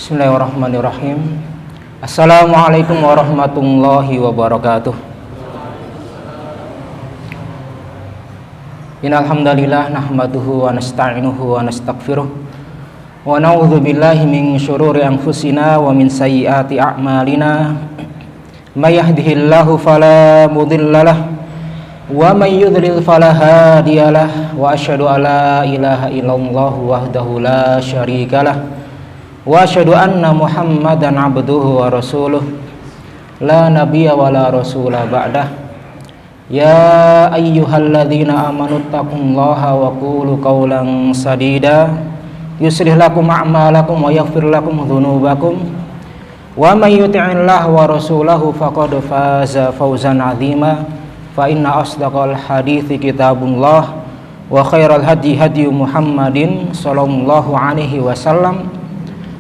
Bismillahirrahmanirrahim. Assalamualaikum warahmatullahi wabarakatuh. Innal hamdalillah nahmaduhu wa nasta'inuhu wa nastaghfiruh wa na'udzu billahi min syururi anfusina wa min sayyiati a'malina. May yahdihillahu fala mudhillalah wa may yudlil fala hadiyalah wa asyhadu alla ilaha illallah wahdahu la syarikalah wa asyhadu anna Muhammadan abduhu wa rasuluh la nabiyya wa la rasula ba'dah. Ya ayyuhalladzina amanu taqullaha wa qulu qawlan sadida yuslih lakum a'malakum wa yaghfir lakum dzunubakum wa may yuti'illaha wa rasulahu faqad faza fawzan 'azima. Fa inna asdaqal hadithi kitabullah wa khairal hadi hadi Muhammadin sallallahu alaihi wasallam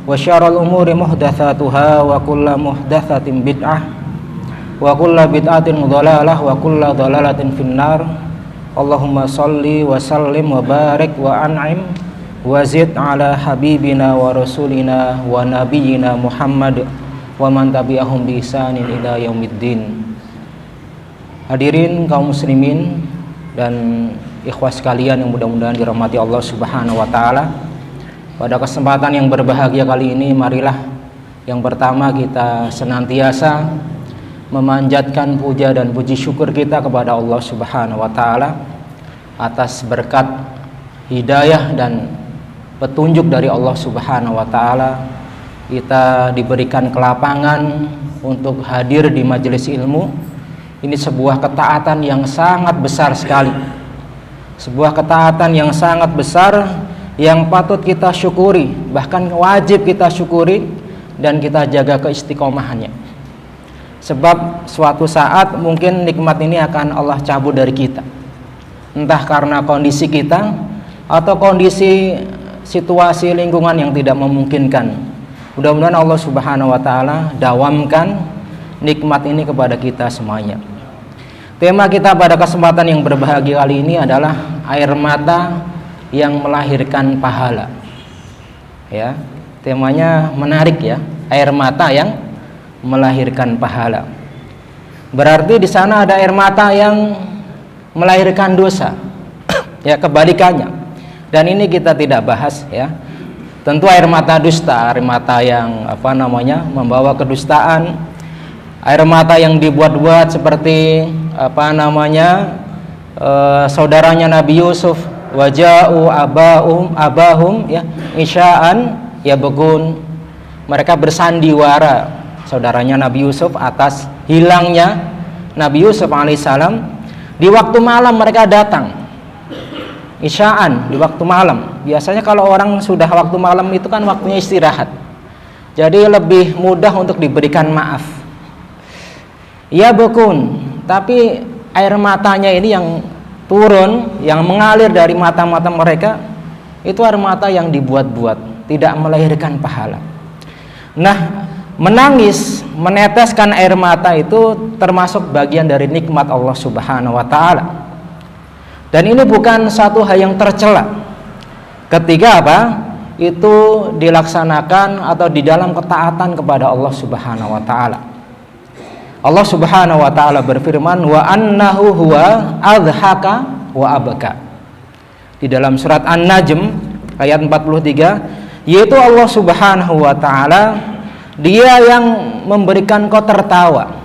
wa syarrul umuri muhdatsatuha wa kullu muhdatsatin bid'ah wa kullu bid'atin dhalalah wa kullu dhalalatin finnar. Allahumma shalli wa sallim wa barik wa an'im wa zid ala habibina wa rasulina wa nabiyyina Muhammad wa man tabi'ahum bi ihsanin ila yaumiddin. Hadirin kaum muslimin dan ikhwas sekalian yang mudah-mudahan dirahmati Allah Subhanahu wa taala. Pada kesempatan yang berbahagia kali ini, marilah yang pertama kita senantiasa memanjatkan puja dan puji syukur kita kepada Allah Subhanahu wa taala atas berkat hidayah dan petunjuk dari Allah Subhanahu wa taala. Kita diberikan kelapangan untuk hadir di majelis ilmu. Ini sebuah ketaatan yang sangat besar sekali. Sebuah ketaatan yang sangat besar yang patut kita syukuri, bahkan wajib kita syukuri dan kita jaga keistiqomahannya. Sebab suatu saat mungkin nikmat ini akan Allah cabut dari kita. Entah karena kondisi kita atau kondisi situasi lingkungan yang tidak memungkinkan. Mudah-mudahan Allah Subhanahu wa taala dawamkan nikmat ini kepada kita semuanya. Tema kita pada kesempatan yang berbahagia kali ini adalah air mata yang melahirkan pahala. Ya, temanya menarik ya, air mata yang melahirkan pahala. Berarti di sana ada air mata yang melahirkan dosa. Ya, kebalikannya. Dan ini kita tidak bahas ya. Tentu air mata dusta, air mata yang membawa kedustaan, air mata yang dibuat-buat seperti saudaranya Nabi Yusuf, waja'u abahum ya isya'an ya begun. Mereka bersandiwara saudaranya Nabi Yusuf atas hilangnya Nabi Yusuf alaihissalam. Di waktu malam mereka datang isya'an, di waktu malam. Biasanya kalau orang sudah waktu malam itu kan waktunya istirahat, jadi lebih mudah untuk diberikan maaf. Ya bekun, tapi air matanya ini yang turun, yang mengalir dari mata-mata mereka, itu air mata yang dibuat-buat, tidak melahirkan pahala. Nah, menangis, meneteskan air mata itu termasuk bagian dari nikmat Allah Subhanahu wa taala. Dan ini bukan satu hal yang tercela ketika itu dilaksanakan atau di dalam ketaatan kepada Allah Subhanahu wa taala. Allah Subhanahu wa taala berfirman, wa annahu huwa adhaka wa abaka. Di dalam surat An-Najm ayat 43, yaitu Allah Subhanahu wa taala, Dia yang memberikan kau tertawa.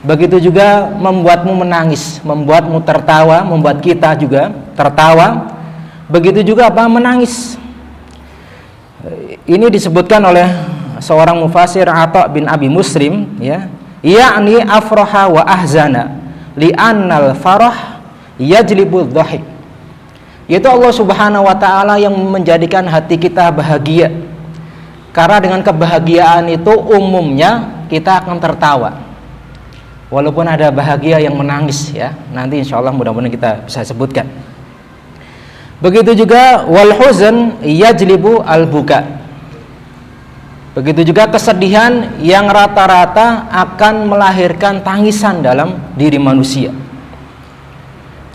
Begitu juga membuatmu menangis, membuatmu tertawa, membuat kita juga tertawa. Begitu juga menangis. Ini disebutkan oleh seorang mufasir Atha bin Abi Muslim ya, yakni afraha wa ahzana li'annal farah yajlibu dhahik. Yaitu Allah Subhanahu wa taala yang menjadikan hati kita bahagia. Karena dengan kebahagiaan itu umumnya kita akan tertawa. Walaupun ada bahagia yang menangis ya. Nanti insyaallah mudah-mudahan kita bisa sebutkan. Begitu juga wal huzn yajlibu al buka. Begitu juga kesedihan yang rata-rata akan melahirkan tangisan dalam diri manusia.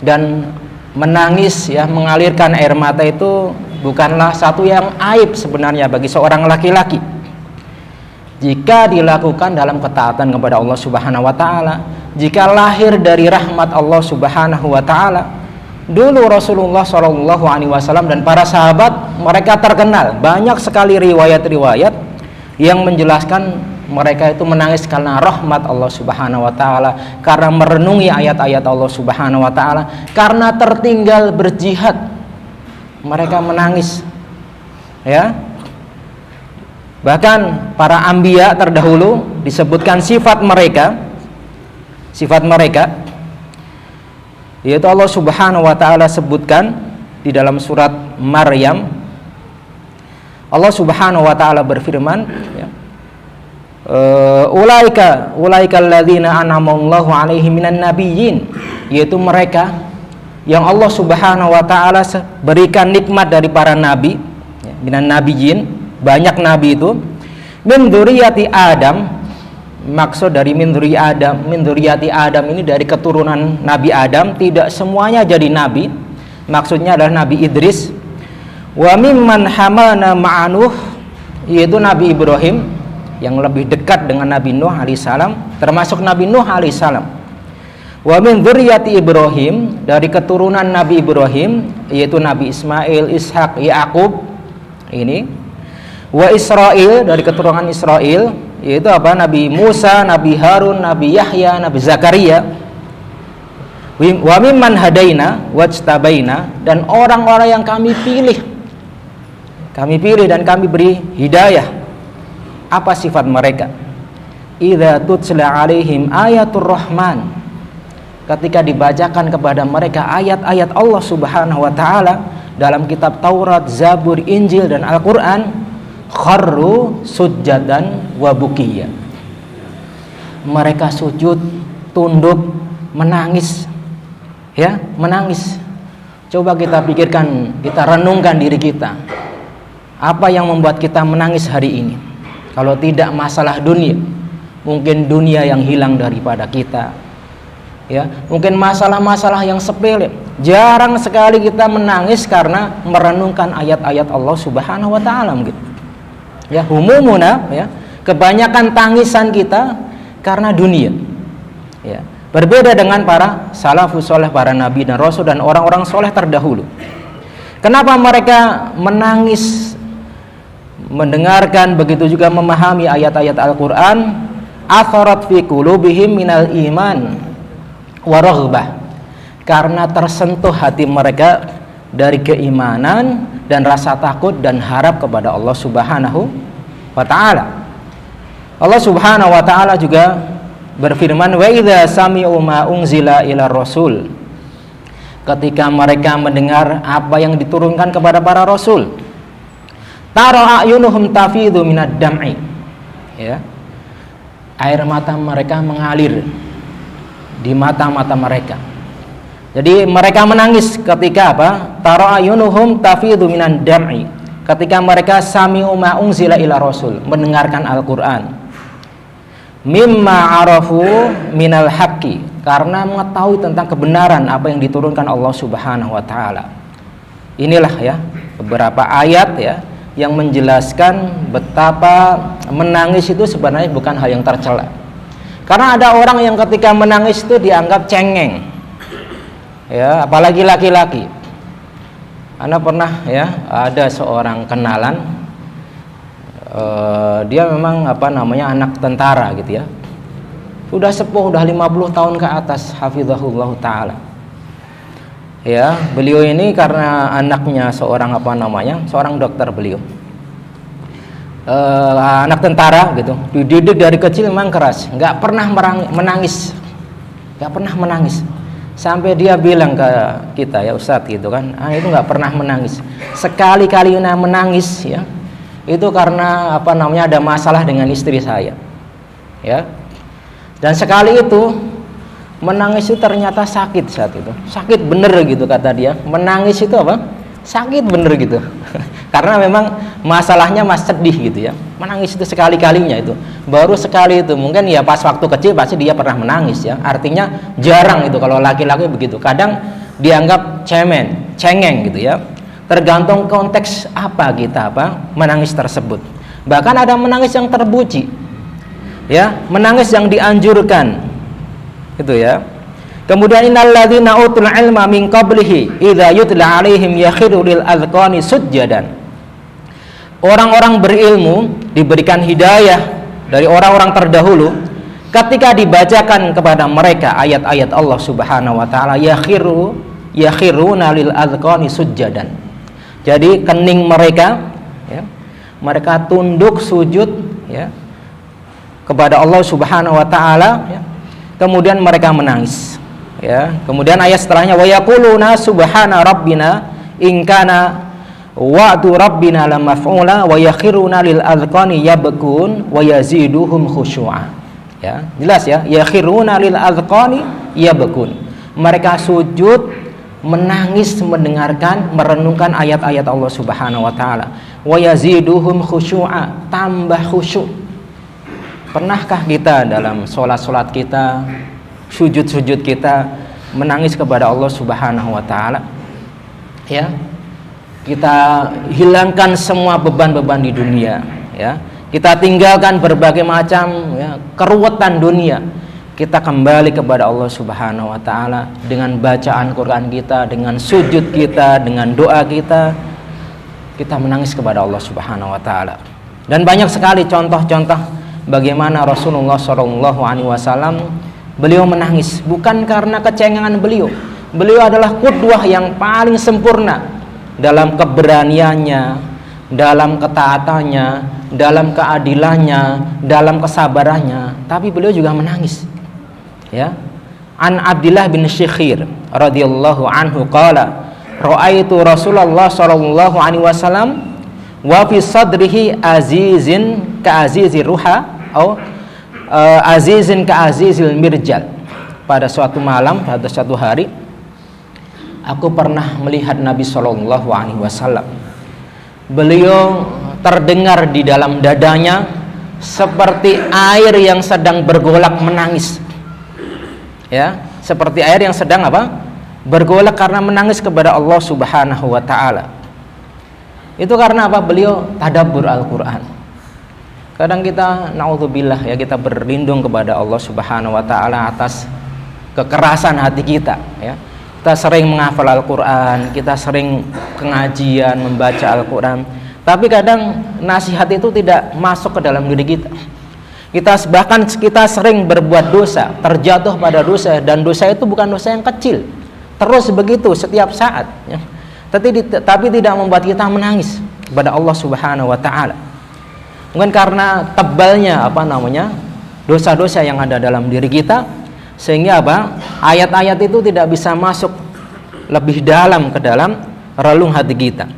Dan menangis ya, mengalirkan air mata itu bukanlah satu yang aib sebenarnya bagi seorang laki-laki jika dilakukan dalam ketaatan kepada Allah Subhanahu wa taala, jika lahir dari rahmat Allah Subhanahu wa taala. Dulu Rasulullah Shallallahu alaihi wasallam dan para sahabat mereka terkenal banyak sekali riwayat-riwayat yang menjelaskan mereka itu menangis karena rahmat Allah Subhanahu wa taala, karena merenungi ayat-ayat Allah Subhanahu wa taala, karena tertinggal berjihad. Mereka menangis. Ya. Bahkan para anbiya terdahulu disebutkan sifat mereka yaitu Allah Subhanahu wa taala sebutkan di dalam surat Maryam. Allah Subhanahu wa taala berfirman, ya, ulaika alladzina an'amallahu alaihim minan nabiyyin, yaitu mereka yang Allah Subhanahu wa taala berikan nikmat dari para nabi, ya, minan nabiyyin, banyak nabi itu, min dzurriyyati Adam. Maksud dari min dzurriyyati Adam ini dari keturunan Nabi Adam, tidak semuanya jadi nabi. Maksudnya adalah Nabi Idris. Wa mimman hamalna ma'anuh, yaitu Nabi Ibrahim yang lebih dekat dengan Nabi Nuh alaihissalam, termasuk Nabi Nuh alaihissalam. Wa min dzurriyyati Ibrahim, dari keturunan Nabi Ibrahim, yaitu Nabi Ismail, Ishak, Yaqub ini. Wa Israil, dari keturunan Israil, yaitu apa? Nabi Musa, Nabi Harun, Nabi Yahya, Nabi Zakaria. Wa mimman hadaina wajtabaina, dan orang-orang yang kami pilih dan kami beri hidayah. Apa sifat mereka? Idza tutla alaihim ayatur rahman, ketika dibacakan kepada mereka ayat-ayat Allah Subhanahu wa taala dalam kitab Taurat, Zabur, Injil dan Al-Qur'an, kharru sujjadan wa bukiya, mereka sujud, tunduk, menangis. Ya, menangis. Coba kita pikirkan, kita renungkan diri kita. Apa yang membuat kita menangis hari ini? Kalau tidak masalah dunia, mungkin dunia yang hilang daripada kita. Ya, mungkin masalah-masalah yang sepele. Jarang sekali kita menangis karena merenungkan ayat-ayat Allah Subhanahu wa taala mungkin. Ya, humumuna, ya, kebanyakan tangisan kita karena dunia. Ya, berbeda dengan para salafus soleh, para nabi dan rasul dan orang-orang soleh terdahulu. Kenapa mereka menangis mendengarkan, begitu juga memahami ayat-ayat Al-Quran? Atharat fi qulubihim minal iman wa raghbah, karena tersentuh hati mereka dari keimanan dan rasa takut dan harap kepada Allah Subhanahu wa ta'ala. Allah Subhanahu wa ta'ala juga berfirman, wa idza sami'u ma unzila ila rasul, ketika mereka mendengar apa yang diturunkan kepada para rasul, tara ayunuhum tafidu minad dam'i, ya, air mata mereka mengalir di mata-mata mereka. Jadi mereka menangis ketika apa? Tara ayunuhum tafidu minan dam'i, ketika mereka sami'u ma unzila ila rasul, mendengarkan Al-Qur'an. Mimma arafu minal haqqi, karena mengetahui tentang kebenaran apa yang diturunkan Allah Subhanahu wa taala. Inilah ya beberapa ayat ya yang menjelaskan betapa menangis itu sebenarnya bukan hal yang tercela. Karena ada orang yang ketika menangis itu dianggap cengeng. Ya, apalagi laki-laki. Anda pernah ya ada seorang kenalan, dia memang anak tentara gitu ya, udah sepuh, udah 50 tahun ke atas, hafizahullah ta'ala. Ya, beliau ini karena anaknya seorang seorang dokter beliau, anak tentara gitu, dididik dari kecil memang keras, nggak pernah menangis. Sampai dia bilang ke kita, ya Ustadz gitu kan, itu nggak pernah menangis. Sekali-kali menangis ya, itu karena ada masalah dengan istri saya, ya. Dan sekali itu menangis itu ternyata sakit saat itu, sakit bener gitu kata dia. Menangis itu sakit bener gitu. Karena memang masalahnya sedih gitu ya. Menangis itu sekali-kalinya itu, baru sekali itu. Mungkin ya pas waktu kecil pasti dia pernah menangis ya. Artinya jarang itu kalau laki-laki begitu. Kadang dianggap cengeng gitu ya. tergantung konteks apa kita menangis tersebut. Bahkan ada menangis yang terpuji, ya, menangis yang dianjurkan, itu ya. Kemudian innalladzina utul ilma min qablihi idza yutla alaihim yakhiru lil azqani sujjadan. Orang-orang berilmu diberikan hidayah dari orang-orang terdahulu, ketika dibacakan kepada mereka ayat-ayat Allah Subhanahu wa taala, yakhiruna lil azqani sujjadan. Jadi kening mereka, ya, mereka tunduk sujud, ya, kepada Allah Subhanahu wa taala, ya. Kemudian mereka menangis, ya. Kemudian ayat setelahnya, wa yaquluna subhana rabbina in kana wa'du rabbina lamaf'ula wa yakhiruna lil azqani yabkun wa yaziduhum khusyu'a. Ya, jelas ya, yakhiruna lil azqani yabkun. Mereka sujud menangis mendengarkan, merenungkan ayat-ayat Allah Subhanahu wa taala. Wa yaziduhum khusyu'a, tambah khusyuk. Pernahkah kita dalam salat-salat kita, sujud-sujud kita menangis kepada Allah Subhanahu wa taala? Ya. Kita hilangkan semua beban-beban di dunia, ya. Kita tinggalkan berbagai macam, ya, keruwetan dunia. Kita kembali kepada Allah Subhanahu wa taala dengan bacaan Quran kita, dengan sujud kita, dengan doa kita. Kita menangis kepada Allah Subhanahu wa taala. Dan banyak sekali contoh-contoh bagaimana Rasulullah SAW beliau menangis bukan karena kecengangan beliau. Beliau adalah qudwah yang paling sempurna dalam keberaniannya, dalam ketaatannya, dalam keadilannya, dalam kesabarannya. Tapi beliau juga menangis. Ya, an Abdullah bin Syikhir radhiyallahu anhu qala ra'aitu Rasulullah sallallahu alaihi wasallam wa fi sadrihi azizin ka azizir ruha atau azizin ka azizil mirjal. Pada suatu malam, pada suatu hari, aku pernah melihat Nabi sallallahu alaihi wasallam. Beliau terdengar di dalam dadanya seperti air yang sedang bergolak menangis. Ya, seperti air yang sedang bergolak karena menangis kepada Allah Subhanahu wa taala. Itu karena beliau tadabbur Al-Qur'an. Kadang kita naudzubillah, ya, kita berlindung kepada Allah Subhanahu wa taala atas kekerasan hati kita, ya. Kita sering menghafal Al-Qur'an, kita sering pengajian, membaca Al-Qur'an, tapi kadang nasihat itu tidak masuk ke dalam diri kita. Bahkan kita sering berbuat dosa, terjatuh pada dosa, dan dosa itu bukan dosa yang kecil, terus begitu setiap saat, ya. Tapi tidak membuat kita menangis kepada Allah Subhanahu wa taala. Mungkin karena tebalnya dosa-dosa yang ada dalam diri kita, sehingga ayat-ayat itu tidak bisa masuk lebih dalam ke dalam relung hati kita.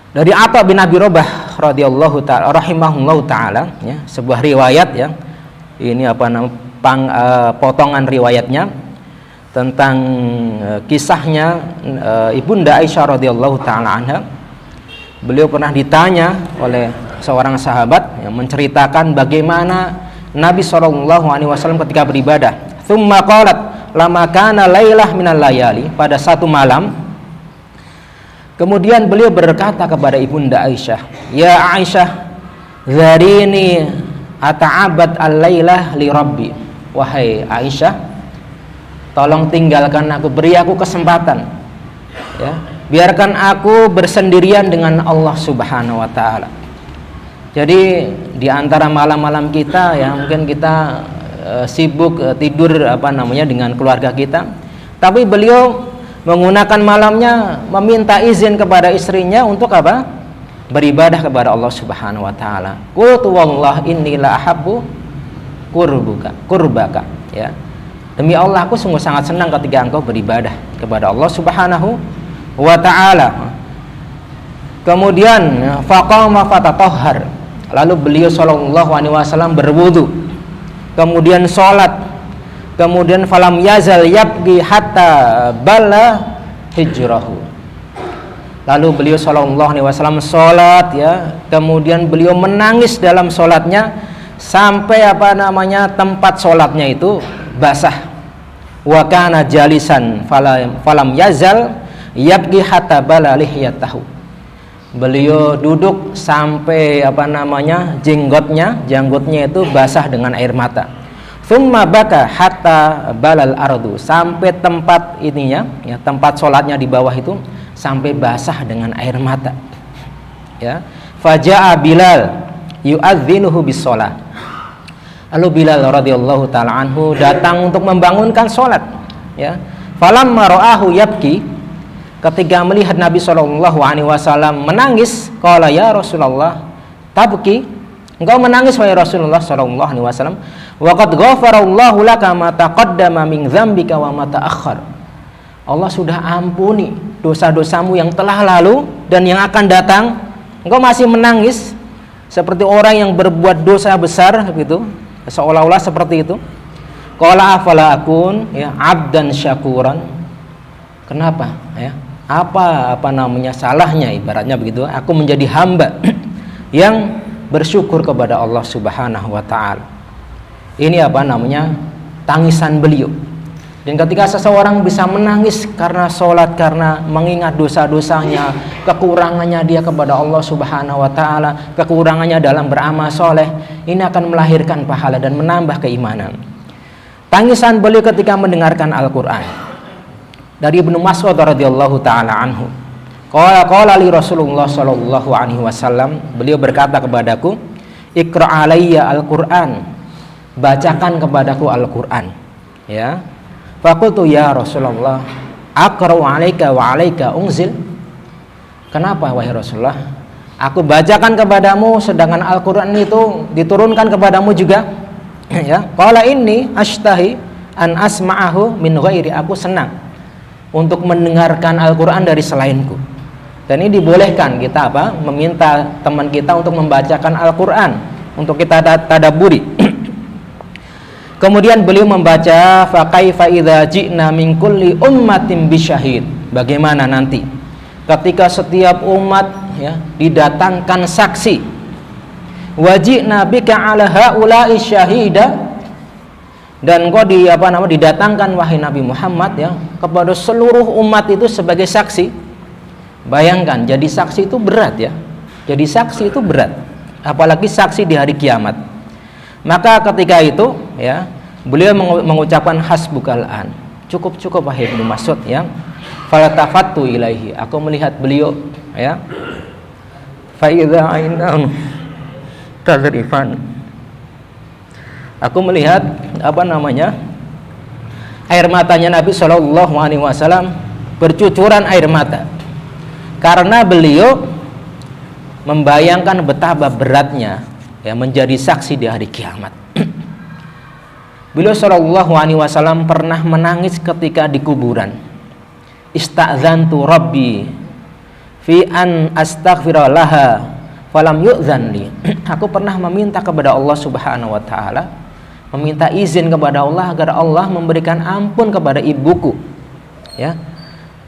Dari Atha bin Abi Rabah radhiyallahu ta'ala rahimahullahu ta'ala, ya, sebuah riwayat, ya. Ini potongan riwayatnya tentang kisahnya Ibunda Aisyah radhiyallahu ta'ala anha. Beliau pernah ditanya oleh seorang sahabat yang menceritakan bagaimana Nabi SAW ketika beribadah. Tsumma qalat lama kana lailah minal layali, pada satu malam. Kemudian beliau berkata kepada Ibunda Aisyah, "Ya Aisyah, zarini ata'abad al-lailah li Rabbi." Wahai Aisyah, tolong tinggalkan aku, beri aku kesempatan, ya. Biarkan aku bersendirian dengan Allah Subhanahu wa taala. Jadi di antara malam-malam kita, ya, mungkin kita sibuk tidur dengan keluarga kita, tapi beliau menggunakan malamnya meminta izin kepada istrinya untuk beribadah kepada Allah Subhanahu wa taala. Qultu wallah inni la ahabbu qurbaka, ya. Demi Allah, aku sungguh sangat senang ketika engkau beribadah kepada Allah Subhanahu wa taala. Kemudian faqama fatatahhar, lalu beliau sallallahu alaihi wasallam berwudu, kemudian sholat, kemudian falam yazal yabgi hatta bala hijrahu. Lalu beliau sallallahu alaihi wasallam sholat, ya, kemudian beliau menangis dalam sholatnya sampai tempat sholatnya itu basah. Wa kana jalisan falam yazal yabki hatta bala lihyatahu. Beliau duduk sampai janggutnya itu basah dengan air mata. Thumma baka hatta balal ardu, sampai tempat ininya ya, tempat sholatnya di bawah itu sampai basah dengan air mata. Ya. Faja'a Bilal yu'adzinuhu bis shalah. Lalu Bilal radhiyallahu taala anhu datang untuk membangunkan sholat. Ya. Falamma ra'ahu yabki, ketika melihat Nabi SAW menangis, qala ya Rasulullah tabki, engkau menangis wahai Rasulullah SAW, wa qad ghafarallahu laka ma taqaddama min dzambika wa ma ta'akhkhar. Allah sudah ampuni dosa-dosamu yang telah lalu dan yang akan datang, engkau masih menangis seperti orang yang berbuat dosa besar gitu, seolah-olah seperti itu. Qala afala akun ya abdan syakuran. Kenapa ya? Apa salahnya, ibaratnya begitu, aku menjadi hamba yang bersyukur kepada Allah Subhanahu wa taala. Ini tangisan beliau. Dan ketika seseorang bisa menangis karena sholat, karena mengingat dosa-dosanya, kekurangannya dia kepada Allah Subhanahu wa taala, kekurangannya dalam beramal soleh, ini akan melahirkan pahala dan menambah keimanan. Tangisan beliau ketika mendengarkan Al-Quran. Dari Ibnu Mas'ud radhiyallahu taala anhu, qala li Rasulullah sallallahu alaihi wasallam, beliau berkata kepadaku, Iqra' alayya al-Qur'an, bacakan kepadaku Al-Qur'an. Ya. Faqultu ya Rasulullah, aqra'u 'alaika wa 'alaika unzil. Kenapa wahai Rasulullah? Aku bacakan kepadamu sedangkan Al-Qur'an itu diturunkan kepadamu juga. Ya. Qala inni ashtahi an asma'ahu min ghairi, aku senang untuk mendengarkan Al-Quran dari selainku. Dan ini dibolehkan kita meminta teman kita untuk membacakan Al-Quran untuk kita tadabburi. Kemudian beliau membaca fa kaifa idza ji'na min kulli ummatin bisyahid. Bagaimana nanti ketika setiap umat ya didatangkan saksi. Wa ji'na bika 'ala haula'i syahida, dan engkau didatangkan wahai Nabi Muhammad ya kepada seluruh umat itu sebagai saksi. Bayangkan, jadi saksi itu berat ya. Jadi saksi itu berat, apalagi saksi di hari kiamat. Maka ketika itu ya beliau mengucapkan hasbukal an, cukup wahai Ibnu Mas'ud ya. Falatafattu ilaihi, aku melihat beliau ya. Fa idza ainun tadrifan, aku melihat air matanya Nabi Shallallahu Alaihi Wasallam bercucuran air mata karena beliau membayangkan betapa beratnya ya menjadi saksi di hari kiamat. Beliau Shallallahu Alaihi Wasallam pernah menangis ketika di kuburan. Ista'zantu Rabbi fi an astaghfira laha falam yu'zan li. Aku pernah meminta kepada Allah Subhanahu wa taala, meminta izin kepada Allah agar Allah memberikan ampun kepada ibuku ya.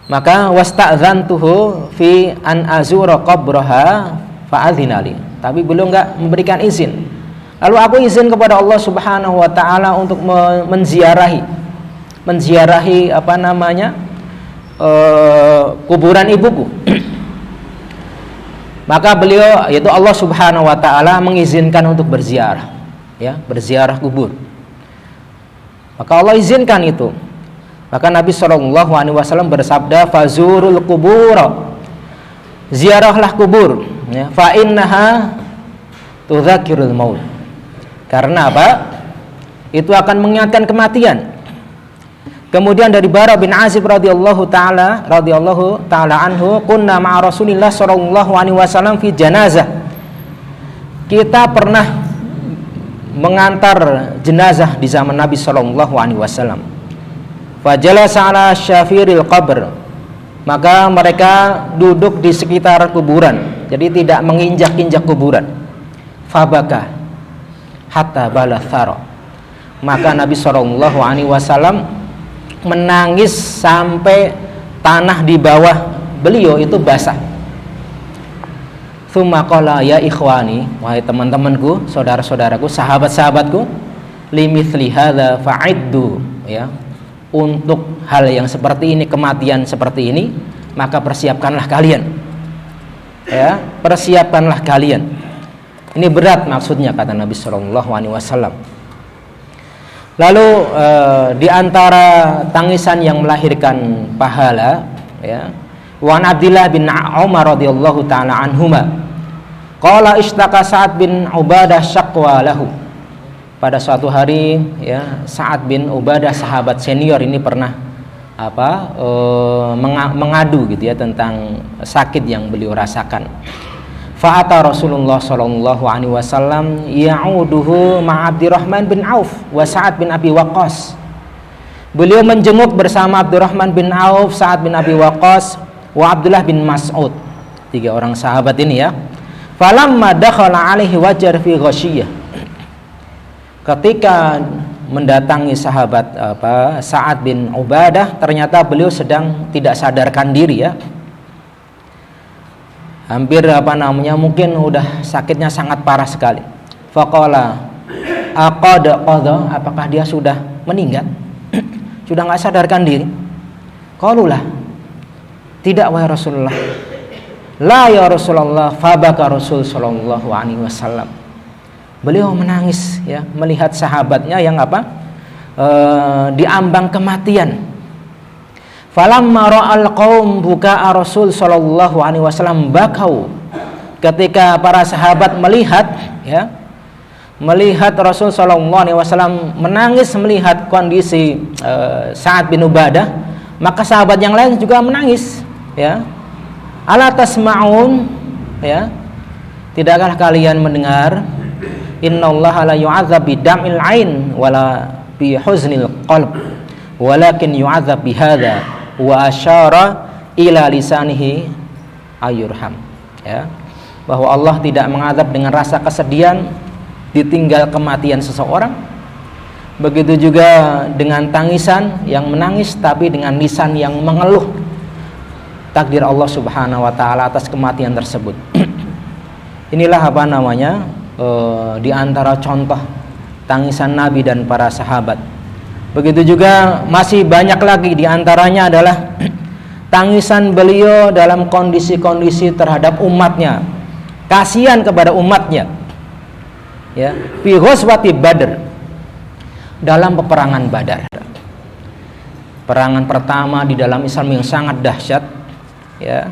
Maka wasta'zantuhu fi an azura qabraha fa'adzinali, tapi beliau enggak memberikan izin. Lalu aku izin kepada Allah Subhanahu wa taala untuk menziarahi kuburan ibuku. Maka beliau, yaitu Allah Subhanahu wa taala, mengizinkan untuk berziarah ya, berziarah kubur. Maka Allah izinkan itu. Maka Nabi Shallallahu Alaihi Wasallam bersabda, fazurul kubur, ziarahlah kubur ya, fa innaha tudzakirul maut. Karena apa? Itu akan mengingatkan kematian. Kemudian dari Bara bin Azib radhiyallahu taala anhu, kunna ma'a Rasulillah sallallahu alaihi wasallam fi janazah. Kita pernah mengantar jenazah di zaman Nabi sallallahu alaihi wasallam. Fajalasa ala syafiril qabr. Maka mereka duduk di sekitar kuburan, jadi tidak menginjak-injak kuburan. Fabaka hatta balathara. Maka Nabi sallallahu alaihi wasallam menangis sampai tanah di bawah beliau itu basah. Tsumma qala ya ikhwani, wahai teman-temanku, saudara-saudaraku, sahabat-sahabatku, limithli hadza fa'iddu ya, untuk hal yang seperti ini, kematian seperti ini, maka persiapkanlah kalian. Ya, persiapkanlah kalian. Ini berat maksudnya, kata Nabi Shallallahu Alaihi Wasallam. Lalu di antara tangisan yang melahirkan pahala, ya, wa Abdullah bin Umar radhiyallahu taala anhuma, qala ishtaka Sa'ad bin Ubadah syaqwa lahu. Pada suatu hari, ya, Sa'ad bin Ubadah, sahabat senior ini pernah mengadu gitu ya tentang sakit yang beliau rasakan. Fa'ata Rasulullah sallallahu alaihi wasallam ya'uduhu ma Abdurrahman bin Auf wa Sa'ad bin Abi Waqqas. Beliau menjenguk bersama Abdurrahman bin Auf, Sa'ad bin Abi Waqqas, wa Abdullah bin Mas'ud. 3 orang sahabat ini ya. Falamma dakhala alaihi wajar fi ghasyiyah. Ketika mendatangi sahabat Sa'ad bin Ubadah, ternyata beliau sedang tidak sadarkan diri ya. Hampir mungkin udah sakitnya sangat parah sekali. Faqala aqada qadha, apakah dia sudah meninggal? Sudah nggak sadarkan diri? Qalulah, tidak wahai Rasulullah. La ya Rasulullah. Fabaka Rasul sallallahu alaihi wasallam. Beliau menangis ya melihat sahabatnya yang diambang kematian. Falamma ra'al qaum buka'a Rasul sallallahu alaihi wasallam bakau. Ketika para sahabat melihat Rasul sallallahu alaihi wasallam menangis melihat kondisi Sa'ad bin Ubadah, maka sahabat yang lain juga menangis ya. Ala tasma'un, ya, tidakkah kalian mendengar, innallaha la yu'adzab bidam'il ain wala bi huznil qalb walakin yu'adzab bihadza wa asyara ila lisanihi ayurham, ya, bahwa Allah tidak mengadab dengan rasa kesedihan ditinggal kematian seseorang, begitu juga dengan tangisan yang menangis tapi dengan lisan yang mengeluh takdir Allah Subhanahu wa taala atas kematian tersebut. Inilah di antara contoh tangisan Nabi dan para sahabat. Begitu juga masih banyak lagi, di antaranya adalah tangisan beliau dalam kondisi-kondisi terhadap umatnya, kasihan kepada umatnya ya, fi ghazwati Badr, dalam peperangan Badar, perangan pertama di dalam Islam yang sangat dahsyat ya,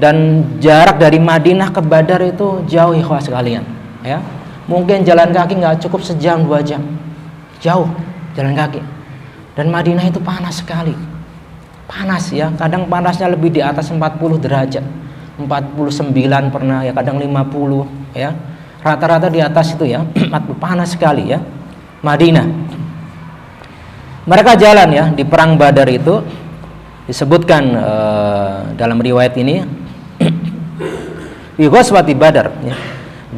dan jarak dari Madinah ke Badar itu jauh ikhwah sekalian ya, mungkin jalan kaki nggak cukup sejam 2 jam, jauh jalan kaki. Dan Madinah itu panas sekali, panas ya, kadang panasnya lebih di atas 40 derajat, 49 pernah ya, kadang 50 ya, rata-rata di atas itu ya, panas sekali ya Madinah. Mereka jalan ya di perang Badar itu, disebutkan dalam riwayat ini di ghazwati Badar ya,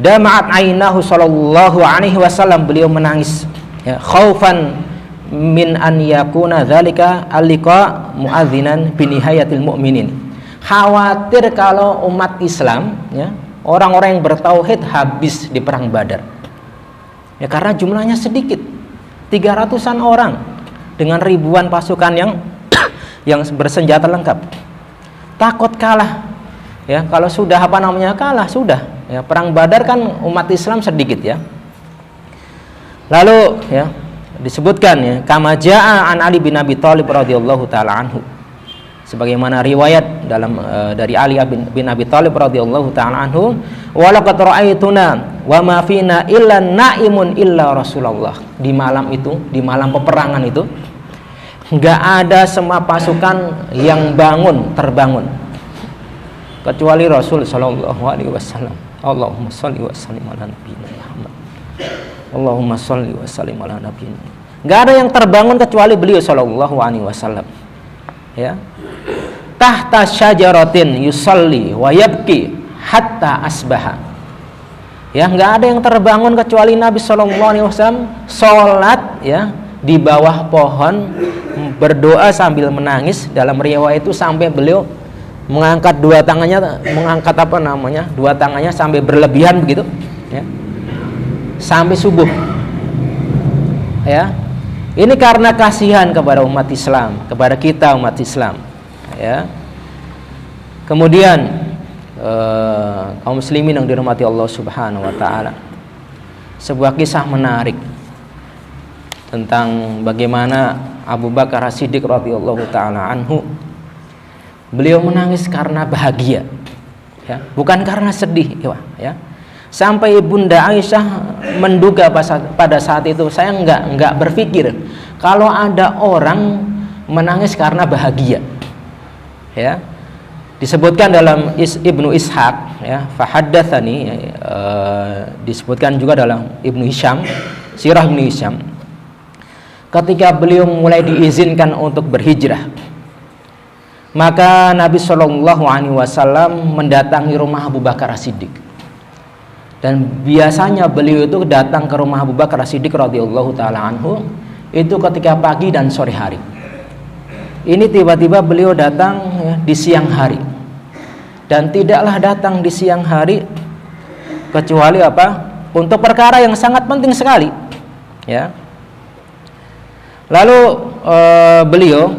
dama'at ainahu sallallahu alaihi wasallam, beliau menangis ya, khaufan min an yakuna dzalika alliqa muadzinan bi nihayatil mu'minin, khawatir kalau umat Islam ya, orang-orang yang bertauhid habis di perang Badar ya, karena jumlahnya sedikit, 300-an orang dengan ribuan pasukan yang bersenjata lengkap, takut kalah ya. Kalau sudah kalah sudah ya, perang Badar kan umat Islam sedikit ya. Lalu ya disebutkan ya, kama jaa an Ali bin Abi Thalib radhiyallahu taala anhu, sebagaimana riwayat dari Ali bin Abi Thalib radhiyallahu taala anhu, wa laqad ra'aituna wa ma fina illa naimun illa Rasulullah. Di malam itu, di malam peperangan itu, enggak ada semua pasukan yang terbangun kecuali Rasul sallallahu alaihi wasallam. Allahumma shalli wa sallim ala nabiyina Muhammad. Allahumma shalli wa sallim ala nabiyina. Enggak ada yang terbangun kecuali beliau sallallahu alaihi wasallam. Ya. Tahta syajaratin yusalli wa yabki hatta asbaha. Ya, enggak ada yang terbangun kecuali Nabi sallallahu alaihi wasallam salat ya di bawah pohon, berdoa sambil menangis. Dalam riwayat itu sampai beliau mengangkat dua tangannya sampai berlebihan begitu ya, sampai subuh ya. Ini karena kasihan kepada umat Islam, kepada kita umat Islam ya. Kemudian kaum muslimin yang dirahmati Allah Subhanahu wa taala, sebuah kisah menarik tentang bagaimana Abu Bakar As-Siddiq radhiyallahu taala anhu, beliau menangis karena bahagia, ya, bukan karena sedih, ya. Sampai Bunda Aisyah menduga pada saat itu, saya enggak berpikir kalau ada orang menangis karena bahagia, ya. Disebutkan dalam Ibnu Ishaq, ya, fahaddatsani, disebutkan juga dalam Ibnu Hisham, Sirah Ibnu Hisham, ketika beliau mulai diizinkan untuk berhijrah, maka Nabi Shallallahu Alaihi Wasallam mendatangi rumah Abu Bakar As-Siddiq. Dan biasanya beliau itu datang ke rumah Abu Bakar As-Siddiq radhiyallahu taala anhu itu ketika pagi dan sore hari. Ini tiba-tiba beliau datang, ya, di siang hari, dan tidaklah datang di siang hari kecuali apa? Untuk perkara yang sangat penting sekali, ya. Lalu beliau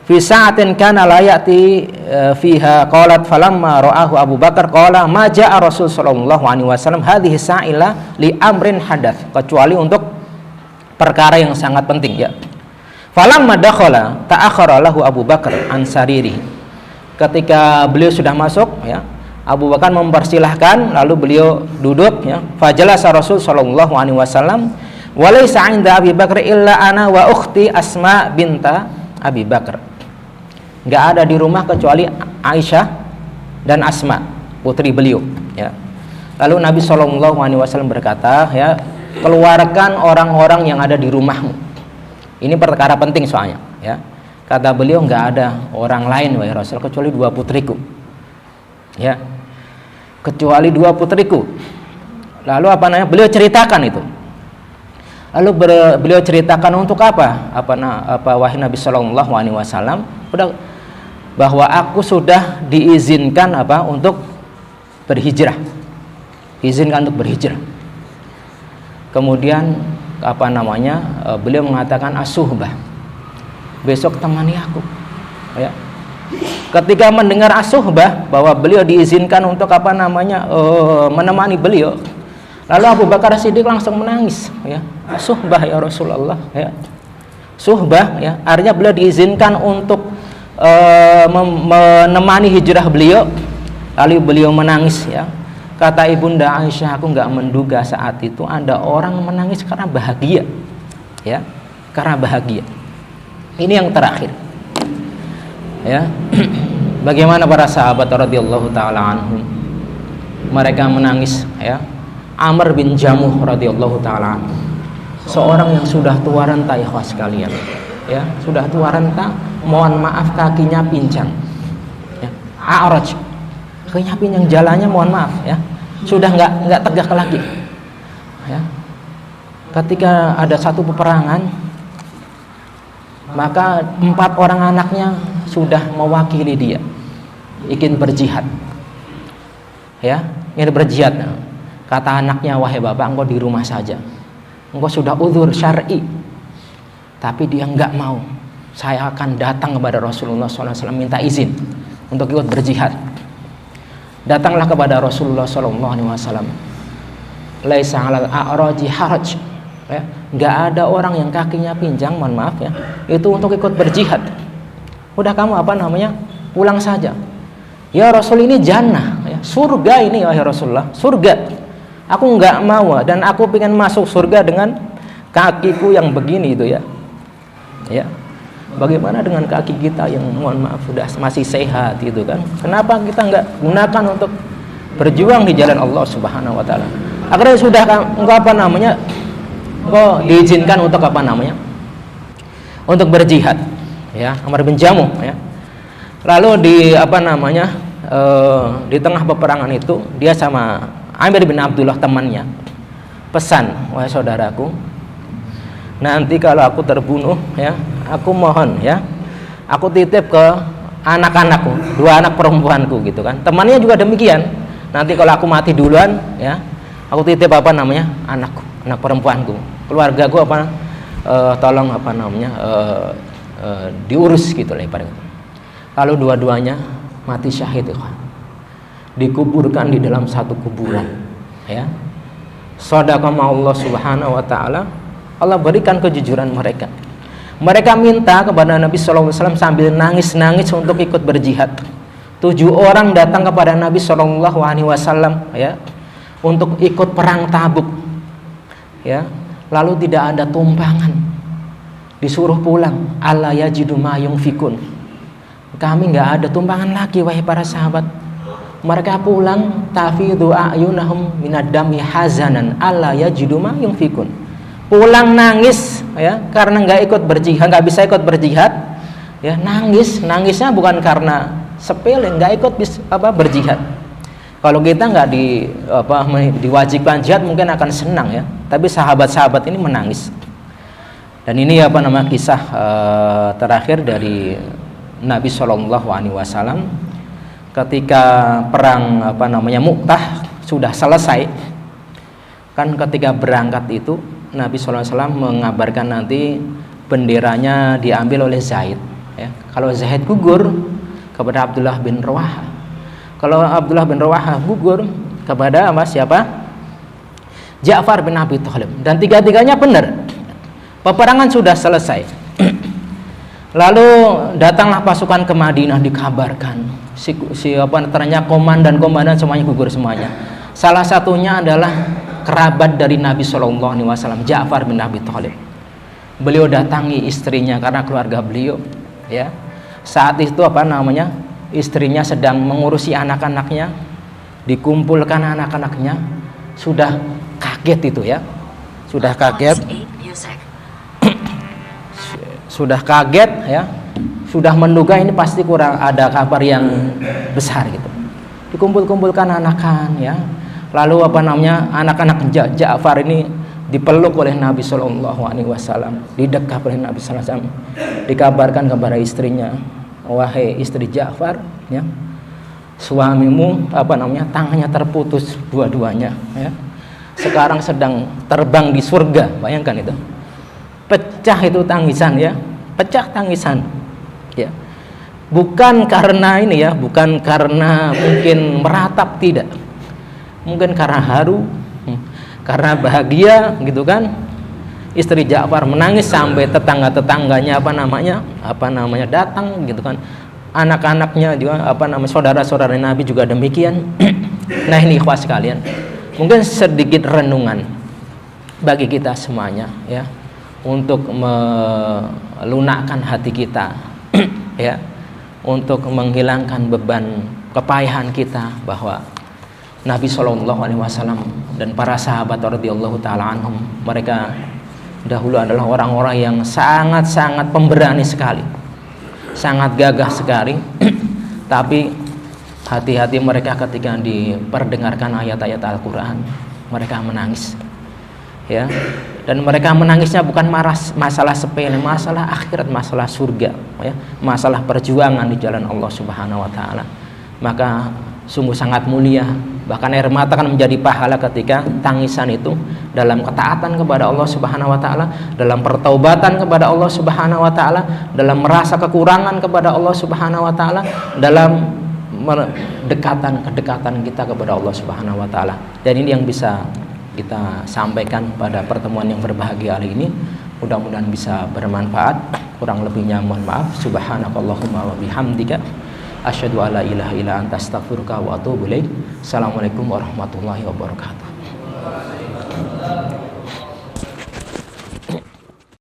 fi sa'atin kana la ya'ti fiha qalat falamma ra'ahu Abu Bakar qala ma ja'a Rasul sallallahu alaihi wasallam hadhihi sa'ila li amrin hadath, kecuali untuk perkara yang sangat penting, ya. Falamma dakhala ta'akhkhara lahu Abu Bakar an sariri. Ketika beliau sudah masuk, ya, Abu Bakar mempersilahkan, lalu beliau duduk, ya. Fajalasa Rasul sallallahu alaihi wasallam wa laysa 'inda Abi Bakar illa ana wa ukhti Asma binta Abi Bakar. Enggak ada di rumah kecuali Aisyah dan Asma, putri beliau, ya. Lalu Nabi sallallahu alaihi wasallam berkata, ya, keluarkan orang-orang yang ada di rumahmu. Ini perkara penting soalnya, ya. Kata beliau, enggak ada orang lain wahai Rasul kecuali dua putriku, ya, kecuali dua putriku. Lalu beliau ceritakan itu. Lalu beliau ceritakan untuk apa wahai Nabi Shallallahu Alaihi Wasallam, bahwa aku sudah diizinkan untuk berhijrah, diizinkan untuk berhijrah. Kemudian beliau mengatakan asuhbah, besok temani aku, ya. Ketika mendengar asuhbah, bahwa beliau diizinkan untuk menemani beliau, lalu Abu Bakar As-Siddiq langsung menangis, ya. Suhbah ya Rasulullah, ya. Suhbah, ya, artinya beliau diizinkan untuk menemani hijrah beliau, lalu beliau menangis, ya. Kata Ibunda Aisyah, aku nggak menduga saat itu ada orang menangis karena bahagia, ya, karena bahagia. Ini yang terakhir, ya. Bagaimana para sahabat radhiyallahu taala anhum, mereka menangis, ya. Amr bin Jamuh radhiyallahu taala anhu, seorang yang sudah tua renta, ikhwas sekalian, ya, sudah tua renta, mohon maaf kakinya pincang, ya. A'raj, kakinya pincang, jalannya mohon maaf, ya, sudah nggak tegak lagi, ya. Ketika ada satu peperangan, maka 4 orang anaknya sudah mewakili dia ingin berjihad, ya, ingin berjihad. Kata anaknya, wahai bapak, engkau di rumah saja, engkau sudah uzur syar'i. Tapi dia enggak mau, saya akan datang kepada Rasulullah SAW minta izin untuk ikut berjihad. Datanglah kepada Rasulullah SAW. Laisa 'alal a'raji haraj, ya. Enggak ada orang yang kakinya pinjang, mohon maaf, ya, itu untuk ikut berjihad. Udah kamu pulang saja. Ya Rasul, ini jannah, ya, surga ini, wahai Rasulullah, surga. Aku enggak mau, dan aku pengen masuk surga dengan kakiku yang begini itu, ya. Ya. Bagaimana dengan kaki kita yang mohon maaf sudah masih sehat itu kan? Kenapa kita enggak gunakan untuk berjuang di jalan Allah Subhanahu wa taala? Akhirnya sudah engkau diizinkan untuk untuk berjihad, ya, Amr bin Jamuh, ya. Lalu di tengah peperangan itu, dia sama Amir bin Abdullah temannya pesan, wahai saudaraku, nanti kalau aku terbunuh, ya, aku mohon, ya, aku titip ke anak-anakku, 2 anak perempuanku, gitu kan. Temannya juga demikian. Nanti kalau aku mati duluan, ya, aku titip anakku, anak perempuanku, keluargaku tolong diurus gitu lah ibaratnya. lalu dua-duanya mati syahid, dikuburkan di dalam satu kuburan, ya. Shadaqah Allah Subhanahu wa taala, Allah berikan kejujuran mereka. Mereka minta kepada Nabi sallallahu alaihi wasallam sambil nangis-nangis untuk ikut berjihad. 7 orang datang kepada Nabi sallallahu alaihi wasallam, ya, untuk ikut perang Tabuk. Ya, lalu tidak ada tumpangan. Disuruh pulang, alla yajidu ma yunfikun. Kami nggak ada tumpangan lagi, wahai para sahabat. Mereka pulang, tafidu a'yunahum minad-dami hazanan alla yajidu ma yunfikun. Pulang nangis, ya, karena nggak ikut berjihad, nggak bisa ikut berjihad, ya, nangisnya bukan karena sepele, nggak ikut berjihad. Kalau kita nggak diwajibkan jihad mungkin akan senang, ya, tapi sahabat-sahabat ini menangis. Dan ini kisah terakhir dari Nabi Shallallahu Alaihi Wasallam ketika perang Mu'tah sudah selesai. Kan ketika berangkat itu Nabi Shallallahu Alaihi Wasallam mengabarkan nanti benderanya diambil oleh Zaid, ya. Kalau Zaid gugur kepada Abdullah bin Rawaha, kalau Abdullah bin Rawaha gugur kepada siapa? Ja'far bin Abi Thalib. Dan tiga-tiganya benar. Peperangan sudah selesai. Lalu datanglah pasukan ke Madinah, dikabarkan ternyata komandan semuanya gugur semuanya. Salah satunya adalah kerabat dari Nabi Shallallahu Alaihi Wasallam, Ja'far bin Abi Thalib. Beliau datangi istrinya karena keluarga beliau, ya. Saat itu istrinya sedang mengurusi anak-anaknya, dikumpulkan anak-anaknya, sudah kaget itu, ya, sudah kaget, ya, sudah menduga ini pasti kurang ada kabar yang besar gitu. Dikumpul-kumpulkan anakan, ya. Lalu anak-anak Ja'far ini dipeluk oleh Nabi Shallallahu Alaihi Wasallam, didekap oleh Nabi Sallallahu Alaihi Wasallam. Dikabarkan kepada istrinya, wahai istri Ja'far, ya, suamimu tangannya terputus dua-duanya, ya. Sekarang sedang terbang di surga, bayangkan itu. Pecah itu tangisan, ya, pecah tangisan, ya. Bukan karena bukan karena mungkin meratap, tidak. Mungkin karena haru, karena bahagia, gitu kan. Istri Ja'far menangis sampai tetangga-tetangganya datang, gitu kan. Anak-anaknya juga saudara-saudara Nabi juga demikian. Nah, ini ikhwah sekalian, mungkin sedikit renungan bagi kita semuanya, ya, untuk melunakkan hati kita, ya, untuk menghilangkan beban kepayahan kita bahwa Nabi Shallallahu Alaihi Wasallam dan para sahabat radhiyallahu taala anhum, mereka dahulu adalah orang-orang yang sangat-sangat pemberani sekali, sangat gagah sekali. Tapi hati-hati mereka ketika diperdengarkan ayat-ayat Al-Quran, mereka menangis, ya. Dan mereka menangisnya bukan masalah sepele, masalah akhirat, masalah surga, ya, masalah perjuangan di jalan Allah Subhanahu Wa Taala. Maka sungguh sangat mulia. Bahkan air mata akan menjadi pahala ketika tangisan itu dalam ketaatan kepada Allah Subhanahu Wa Taala, dalam pertaubatan kepada Allah Subhanahu Wa Taala, dalam merasa kekurangan kepada Allah Subhanahu Wa Taala, dalam kedekatan kita kepada Allah Subhanahu Wa Taala. Dan ini yang bisa kita sampaikan pada pertemuan yang berbahagia hari ini. Mudah-mudahan bisa bermanfaat. Kurang lebihnya mohon maaf. Subhanakallahumma wa bihamdika asyhadu alla ilaha illa anta astaghfiruka wa atubu ilaik. Assalamualaikum warahmatullahi wabarakatuh.